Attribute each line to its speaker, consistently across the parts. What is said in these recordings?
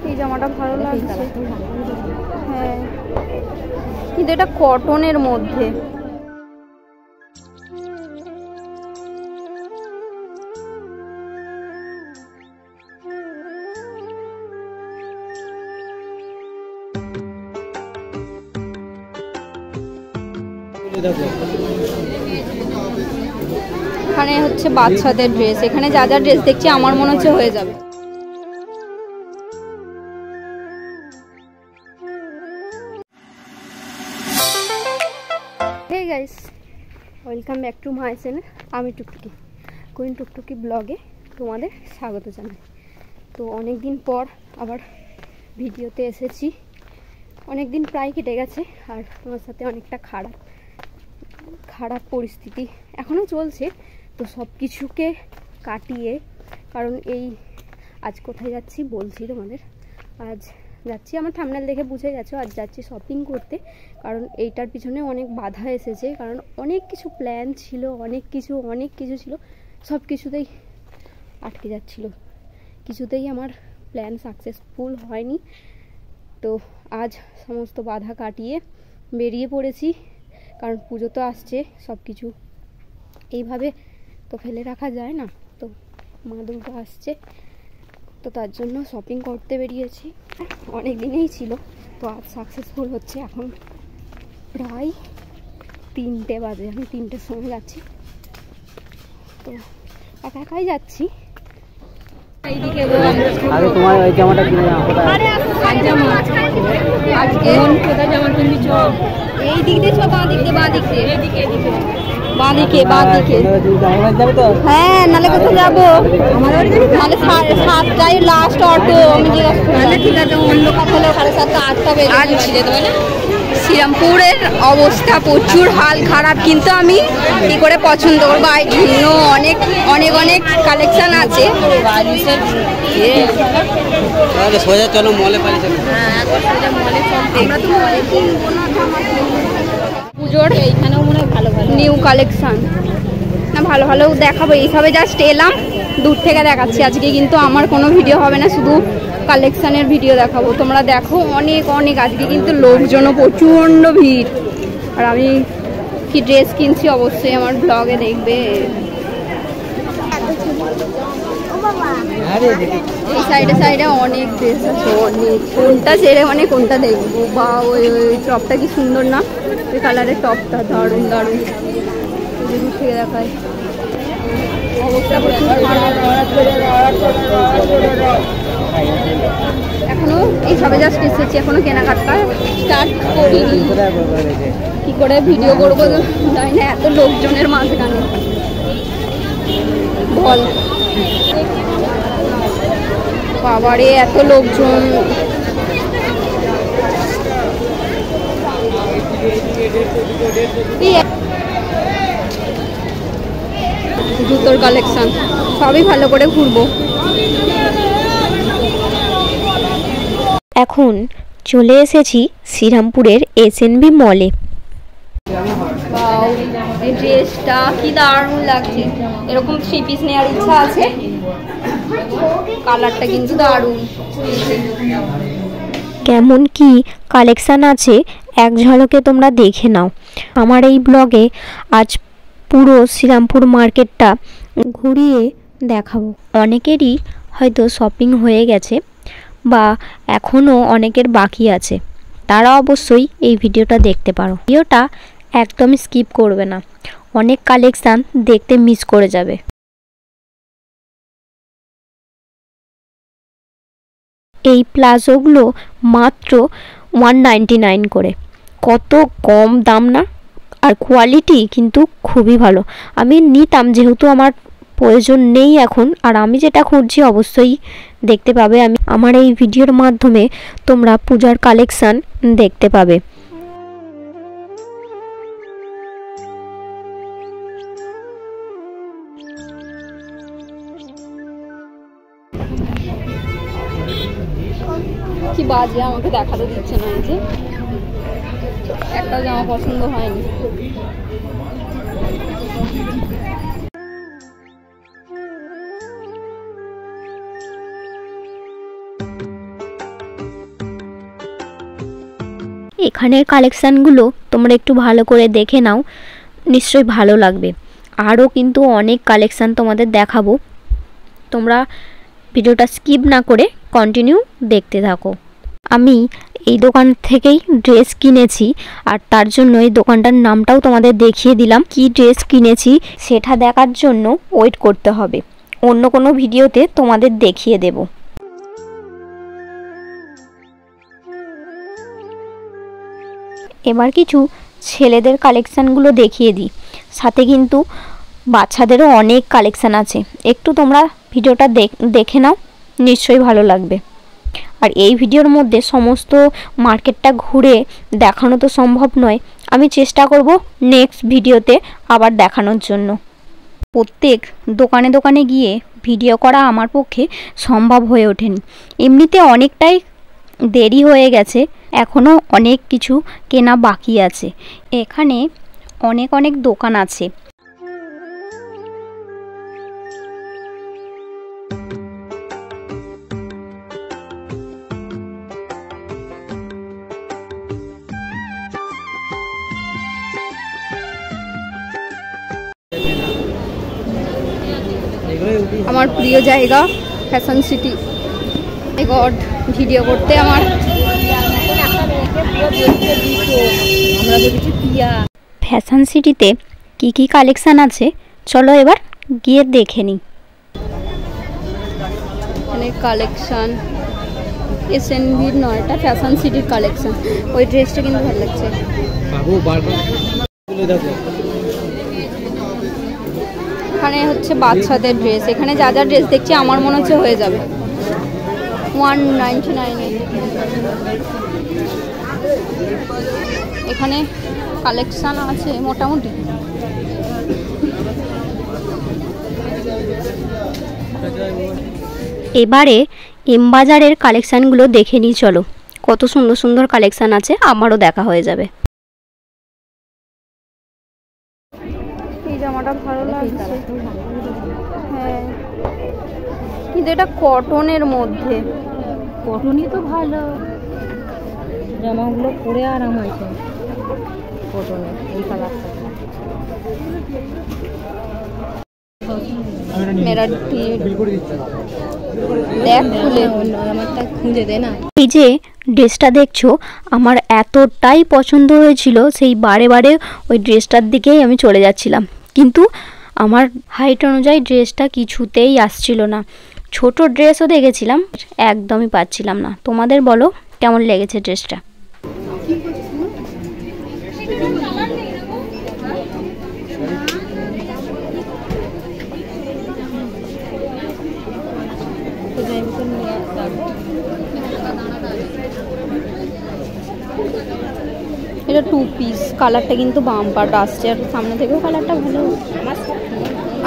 Speaker 1: এই জামাটা ভালো লাগছে। হ্যাঁ, কিন্তু এটা কটনের মধ্যে। এখানে হচ্ছে বাচ্চাদের ড্রেস। এখানে যা যা ড্রেস দেখছি আমার মনে হচ্ছে হয়ে যাবে। Hey guys, welcome back to my channel. আমি টুকটুকি, কুইন টুকটুকি ব্লগে তোমাদের স্বাগত জানাই। তো অনেক দিন পর আবার ভিডিওতে এসেছি। অনেক দিন প্রায় কেটে গেছে, আর তোমার সাথে অনেকটা খারাপ পরিস্থিতি এখনও চলছে। তো সব কিছুকে কাটিয়ে, কারণ আজ কোথায় যাচ্ছি বলছি তোমাদের। আজ যাচ্ছি, আমার থাম্বনেল দেখে বুঝে গেছো, আজ যাচ্ছি শপিং করতে। কারণ এইটার পিছনে অনেক বাধা এসেছে, কারণ অনেক কিছু প্ল্যান ছিল, অনেক কিছু ছিল, সব কিছুতেই আটকে যাচ্ছিল। কিছুতেই আমার প্ল্যান সাকসেসফুল হয়নি। তো আজ সমস্ত বাধা কাটিয়ে বেরিয়ে পড়েছি, কারণ পুজো তো আসছে। সব কিছু এইভাবে তো ফেলে রাখা যায় না, তো মা দুর্গা আসছে, তো তার জন্য শপিং করতে বেরিয়েছি। অনেক দিনেই ছিল, তো আজ সাকসেসফুল হচ্ছে। এখন প্রায় 3টে বাজে, আমি 3টের সময় যাচ্ছি। তো একাই যাচ্ছি। এইদিকে তোমার ওই জামাটা কিনে আজকে কোথায় জামা কিনবি? এই দিক দিয়ে বাঁ দিক দিয়ে হ্যাঁ, নাহলে কোথায় যাবো? নাহলে 7টায় লাস্ট অটো। আমি জিজ্ঞাসা, ঠিক আছে, অন্য কথা হলে 7:30 8টা বেজে। শ্রীরামপুরের অবস্থা প্রচুর হাল খারাপ, কিন্তু আমি কি করে পছন্দ করবো? অনেক অনেক অনেক কালেকশন আছে। সোজা চলো মলে, পুজোর এইখানেও মনে হয় ভালো নিউ কালেকশন না, ভালো দেখাবো। এইভাবে জাস্ট এলাম, দূর থেকে দেখাচ্ছি। আজকে কিন্তু আমার কোনো ভিডিও হবে না, শুধু কালেকশানের ভিডিও দেখাবো। তোমরা দেখো, অনেক আজকে কিন্তু লোকজনও প্রচণ্ড ভিড়। আর আমি কি ড্রেস কিনছি অবশ্যই আমার ব্লগে দেখবে। এই সাইডে অনেক ড্রেস আছে, অনেক। কোনটা ছেড়ে মানে কোনটা দেখবো? বা ওই টপটা কি সুন্দর না? ওই কালারের টপটা দারুণ থেকে দেখায়। অবস্থা এখনো এই সবে জাস্ট এসেছি, এখনো কেনাকাটা স্টার্ট করিনি। কি করে ভিডিও করবো জানি না, এত লোকজনের মাঝখানে। বল বাবারে, এত লোকজন। জুতোর কালেকশন সবই ভালো করে ঘুরবো।
Speaker 2: এখন চলে এসেছি শ্রীরামপুরের SNB মলে।
Speaker 1: এই ড্রেসটা কি দারুণ লাগছে, এরকম 3 পিস নেওয়ার ইচ্ছা আছে। কালারটা কিন্তু দারুণ।
Speaker 2: কেমন কি কালেকশন আছে এক ঝলকে তোমরা দেখে নাও। আমার এই ব্লগে আজ পুরো শ্রীরামপুর মার্কেটটা ঘুরিয়ে দেখাবো। অনেকেরই হয়তো শপিং হয়ে গেছে বা এখনও অনেকের বাকি আছে, তারা অবশ্যই এই ভিডিওটা দেখতে পারো। ভিডিওটা একদমই স্কিপ করবে না, অনেক কালেকশান দেখতে মিস করে যাবে। এই প্লাজোগুলো মাত্র 199 করে, কত কম দাম না? আর কোয়ালিটি কিন্তু খুবই ভালো। আমি নিতাম, যেহেতু আমার প্রয়োজন নেই এখন, আর আমি যেটা খুঁজছি অবশ্যই দেখতে পাবে। আমার এই ভিডিওর মাধ্যমে তোমরা পূজার কালেকশান দেখতে পাবে।
Speaker 1: কি বাজে, আমাকে দেখাতে দিচ্ছে না। এই যে একটা জামা পছন্দ হয়নি।
Speaker 2: এখানের কালেকশানগুলো তোমরা একটু ভালো করে দেখে নাও, নিশ্চয়ই ভালো লাগবে। আরও কিন্তু অনেক কালেকশান তোমাদের দেখাবো, তোমরা ভিডিওটা স্কিপ না করে কন্টিনিউ দেখতে থাকো। আমি এই দোকান থেকেই ড্রেস কিনেছি, আর তার জন্য এই দোকানটার নামটাও তোমাদের দেখিয়ে দিলাম। কি ড্রেস কিনেছি সেটা দেখার জন্য ওয়েট করতে হবে, অন্য কোনো ভিডিওতে তোমাদের দেখিয়ে দেব। এবার কিছু ছেলেদের কালেকশানগুলো দেখিয়ে দিই, সাথে কিন্তু বাচ্চাদেরও অনেক কালেকশান আছে। একটু তোমরা ভিডিওটা দেখে নাও, নিশ্চয়ই ভালো লাগবে। আর এই ভিডিওর মধ্যে সমস্ত মার্কেটটা ঘুরে দেখানো তো সম্ভব নয়, আমি চেষ্টা করব নেক্সট ভিডিওতে আবার দেখানোর জন্য। প্রত্যেক দোকানে দোকানে গিয়ে ভিডিও করা আমার পক্ষে সম্ভব হয়ে ওঠেনি, এমনিতে অনেকটাই দেরি হয়ে গেছে, এখনও অনেক কিছু কেনা বাকি আছে। এখানে অনেক অনেক দোকান আছে।
Speaker 1: আমার প্রিয় জায়গা ফ্যাশন সিটি। গড, ভিডিও করতে আমার
Speaker 2: ফ্যাশন সিটিতে কি কি কালেকশান আছে চলো এবার গিয়ে দেখে নিই।
Speaker 1: এখানে কালেকশান এসএনভির নয়, এটা ফ্যাশন সিটির কালেকশান। ওই ড্রেসটা কিন্তু ভালো লাগছে। এখানে হচ্ছে বাচ্চাদের ড্রেস, এখানে যা যা ড্রেস দেখছি আমার মনে হচ্ছে হয়ে যাবে 199-এ। এখানে কালেকশান আছে মোটামুটি।
Speaker 2: এবারে এম বাজারের কালেকশানগুলো দেখে নিই চলো, কত সুন্দর সুন্দর কালেকশান আছে, আমারও দেখা হয়ে যাবে।
Speaker 1: এই জামাটা ভালো লাগছে, হ্যাঁ, কিন্তু এটা কটনের মধ্যে।
Speaker 3: কটনই তো ভালো, জামাগুলো পরে আরাম আছে কটনের। এই কালারটা
Speaker 1: মেরা দেখ খুলে,
Speaker 3: আমারটা খুঁজে দে না।
Speaker 2: এই যে ড্রেসটা দেখছো আমার এতটাই পছন্দ হয়েছিল, সেই বারে বারে ওই ড্রেসটার দিকেই আমি চলে যাচ্ছিলাম, কিন্তু আমার হাইট অনুযায়ী ড্রেসটা কিছুতেই আসছিল না। ছোট ড্রেসও দেখেছিলাম, একদমই পাচ্ছিলাম না। তোমাদের বলো কেমন লেগেছে ড্রেসটা?
Speaker 1: এটা 2 পিস, কালারটা কিন্তু বাম্পার আসছে, আর সামনে থেকেও কালারটা ভালো।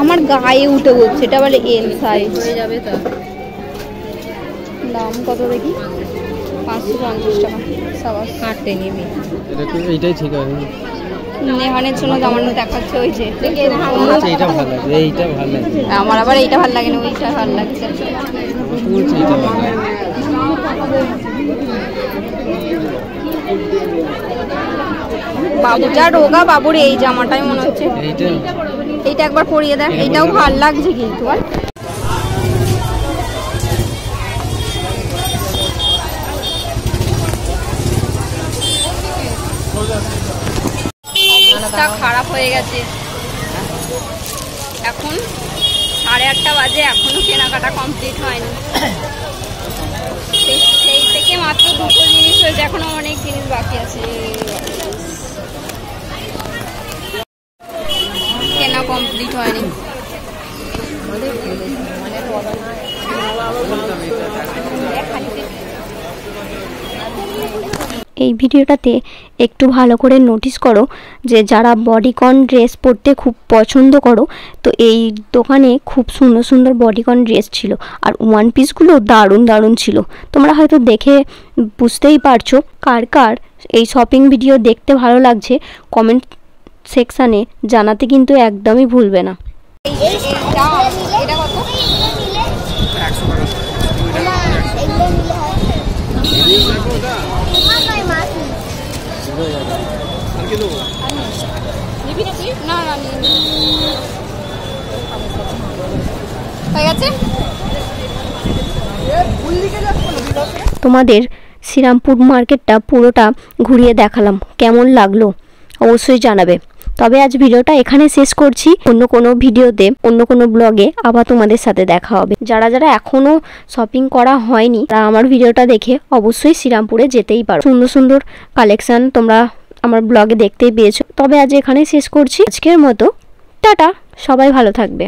Speaker 1: আমার গায়ে উঠে বলছে, এটা বলে এল সাইজ
Speaker 3: হয়ে যাবে তো।
Speaker 1: দাম কত দেখি? 550 টাকা। সাবাস,
Speaker 3: কাটতে নিবি,
Speaker 4: এইটাই ঠিক আছে।
Speaker 1: নেহানের জন্য জামানো দেখাচ্ছে, ওই যে
Speaker 4: এইটা ভালো লাগে, এইটা ভালো লাগে।
Speaker 1: আমার আবার এইটা ভালো লাগে না, ওইটা ভালো লাগছে।
Speaker 4: এইটা ভালো লাগে।
Speaker 1: বাবুটা রোগা, বাবুর এই জামাটাই মনে হচ্ছে। এইটা একবার পরিয়ে দেখ, এইটাও ভালো লাগছে কিন্তু। আর অবস্থা খারাপ হয়ে গেছে, এখন 8:30 বাজে, এখনো কেনাকাটা কমপ্লিট হয়নি। সেই থেকে মাত্র 2টো জিনিস হয়েছে, এখনো অনেক জিনিস বাকি আছে। কেনা কমপ্লিট হয়নি।
Speaker 2: এই ভিডিওটাতে একটু ভালো করে নোটিস করো যে যারা বডিকন ড্রেস পরতে খুব পছন্দ করো, তো এই দোকানে খুব সুন্দর সুন্দর বডিকন ড্রেস ছিল, আর ওয়ান পিসগুলো দারুণ দারুণ ছিল। তোমরা হয়তো দেখে বুঝতেই পারছো কার কার এই শপিং ভিডিও দেখতে ভালো লাগছে, কমেন্ট সেকশানে জানাতে কিন্তু একদমই ভুলবে না।
Speaker 1: এটা কত? হয়ে গেছে।
Speaker 2: তোমাদের শ্রীরামপুর মার্কেটটা পুরোটা ঘুরিয়ে দেখালাম, কেমন লাগলো অবশ্যই জানাবে। তবে আজ ভিডিওটা এখানে শেষ করছি, অন্য কোনো ভিডিওতে অন্য কোনো ব্লগে আবার তোমাদের সাথে দেখা হবে। যারা যারা এখনো শপিং করা হয়নি তারা আমার ভিডিওটা দেখে অবশ্যই শ্রীরামপুরে যেতেই পারো। সুন্দর সুন্দর কালেকশন তোমরা আমার ব্লগে দেখতেই পেয়েছো। তবে আজ এখানে শেষ করছি, আজকের মতো টাটা, সবাই ভালো থাকবে।